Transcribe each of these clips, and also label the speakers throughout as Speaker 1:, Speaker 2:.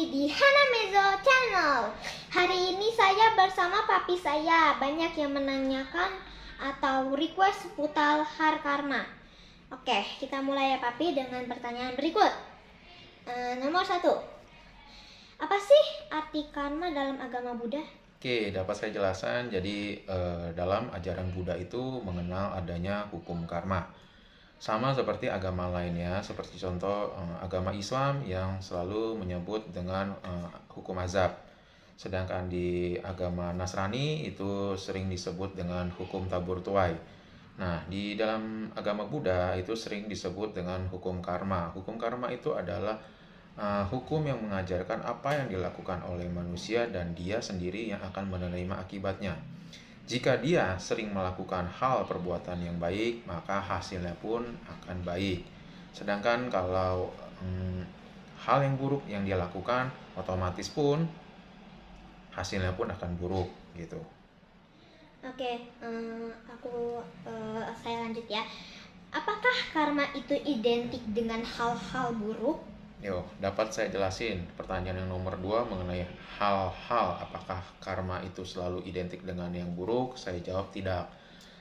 Speaker 1: di Hana Mezo Channel. Hari ini saya bersama papi saya. Banyak yang menanyakan atau request seputar karma. Oke, kita mulai ya papi dengan pertanyaan berikut. Nomor 1. Apa sih arti karma dalam agama Buddha?
Speaker 2: Oke, dapat saya jelaskan. Jadi dalam ajaran Buddha itu mengenal adanya hukum karma. Sama seperti agama lainnya, seperti contoh agama Islam yang selalu menyebut dengan hukum azab. Sedangkan di agama Nasrani itu sering disebut dengan hukum tabur tuai. Nah, di dalam agama Buddha itu sering disebut dengan hukum karma. Hukum karma itu adalah hukum yang mengajarkan apa yang dilakukan oleh manusia dan dia sendiri yang akan menerima akibatnya. Jika dia sering melakukan hal perbuatan yang baik, maka hasilnya pun akan baik. Sedangkan kalau hal yang buruk yang dia lakukan, otomatis pun hasilnya pun akan buruk gitu.
Speaker 1: Oke, saya lanjut ya. Apakah karma itu identik dengan hal-hal buruk?
Speaker 2: Dapat saya jelasin pertanyaan yang nomor 2 mengenai hal-hal apakah karma itu selalu identik dengan yang buruk. Saya jawab tidak.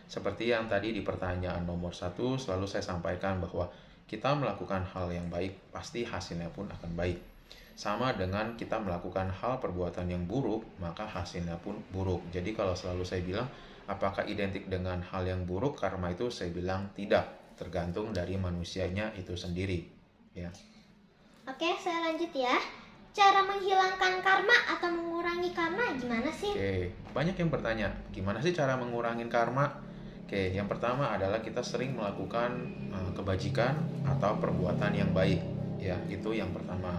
Speaker 2: Seperti yang tadi di pertanyaan nomor 1 selalu saya sampaikan bahwa kita melakukan hal yang baik pasti hasilnya pun akan baik. Sama dengan kita melakukan hal perbuatan yang buruk, maka hasilnya pun buruk. Jadi kalau selalu saya bilang apakah identik dengan hal yang buruk, karma itu saya bilang tidak, tergantung dari manusianya itu sendiri ya.
Speaker 1: Oke, saya lanjut ya. Cara menghilangkan karma atau mengurangi karma gimana sih?
Speaker 2: Oke, banyak yang bertanya, gimana sih cara mengurangi karma? Oke, yang pertama adalah kita sering melakukan kebajikan atau perbuatan yang baik. Ya, itu yang pertama.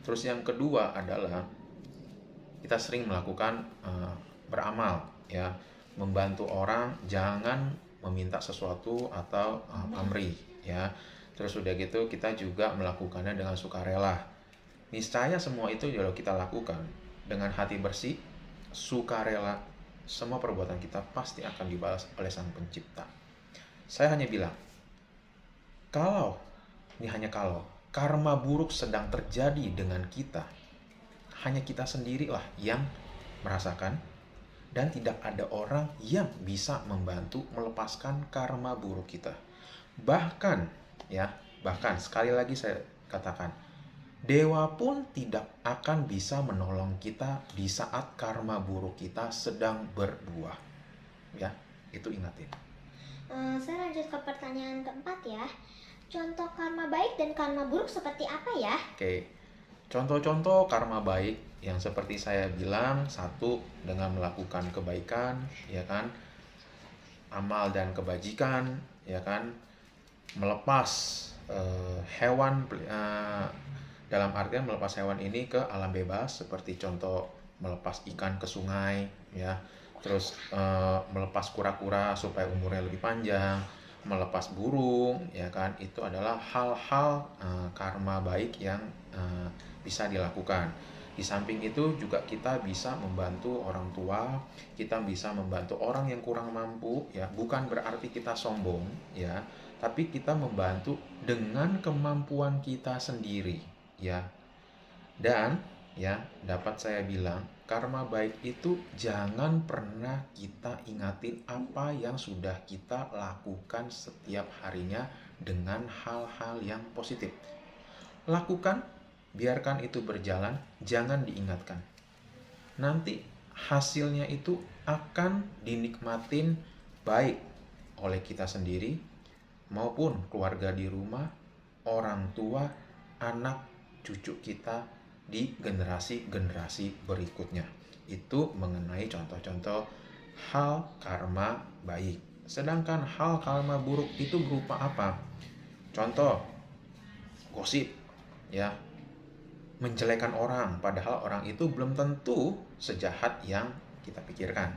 Speaker 2: Terus yang kedua adalah kita sering melakukan beramal, ya, membantu orang, jangan meminta sesuatu atau pamrih, ya. Terus udah gitu kita juga melakukannya dengan sukarela. Niscaya semua itu kalau kita lakukan dengan hati bersih, sukarela, semua perbuatan kita pasti akan dibalas oleh Sang Pencipta. Saya hanya bilang, kalau karma buruk sedang terjadi dengan kita, hanya kita sendirilah yang merasakan dan tidak ada orang yang bisa membantu melepaskan karma buruk kita. Bahkan sekali lagi saya katakan, dewa pun tidak akan bisa menolong kita di saat karma buruk kita sedang berbuah. Ya, itu ingatin.
Speaker 1: Saya lanjut ke pertanyaan keempat ya. Contoh karma baik dan karma buruk seperti apa ya?
Speaker 2: Oke, contoh-contoh karma baik yang seperti saya bilang, satu dengan melakukan kebaikan, ya kan, amal dan kebajikan, ya kan, melepas hewan dalam artian melepas hewan ini ke alam bebas, seperti contoh melepas ikan ke sungai, ya, terus melepas kura-kura supaya umurnya lebih panjang, melepas burung, ya kan, itu adalah hal-hal karma baik yang bisa dilakukan. Di samping itu juga kita bisa membantu orang tua, kita bisa membantu orang yang kurang mampu, ya, bukan berarti kita sombong, ya, tapi kita membantu dengan kemampuan kita sendiri, ya. Dan ya, dapat saya bilang, karma baik itu jangan pernah kita ingatin apa yang sudah kita lakukan setiap harinya dengan hal-hal yang positif. Lakukan, biarkan itu berjalan, jangan diingatkan. Nanti hasilnya itu akan dinikmatin baik oleh kita sendiri maupun keluarga di rumah, orang tua, anak, cucu kita di generasi-generasi berikutnya. Itu mengenai contoh-contoh hal karma baik. Sedangkan hal karma buruk itu berupa apa? Contoh, gosip, ya, menjelekan orang, padahal orang itu belum tentu sejahat yang kita pikirkan.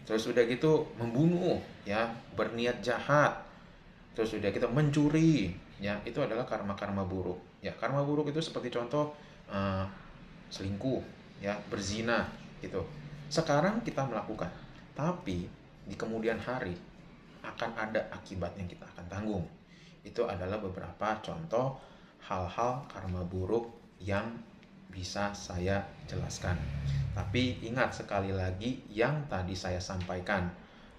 Speaker 2: Terus udah gitu membunuh, ya, berniat jahat. Terus udah kita mencuri, ya, itu adalah karma-karma buruk. Ya, karma buruk itu seperti contoh selingkuh, ya, berzina gitu. Sekarang kita melakukan, tapi di kemudian hari akan ada akibat yang kita akan tanggung. Itu adalah beberapa contoh hal-hal karma buruk yang bisa saya jelaskan. Tapi ingat sekali lagi yang tadi saya sampaikan,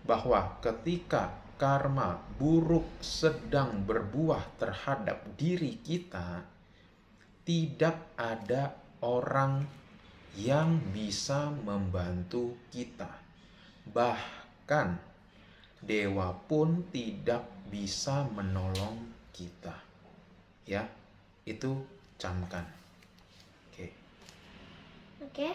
Speaker 2: bahwa ketika karma buruk sedang berbuah terhadap diri kita, tidak ada orang yang bisa membantu kita. Bahkan dewa pun tidak bisa menolong kita. Ya, itu camkan.
Speaker 1: Oke.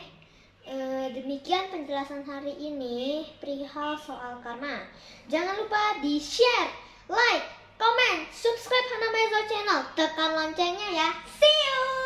Speaker 1: Demikian penjelasan hari ini perihal soal karma. Jangan lupa di share, like, comment, subscribe Hana Meizo channel, tekan loncengnya ya. See you.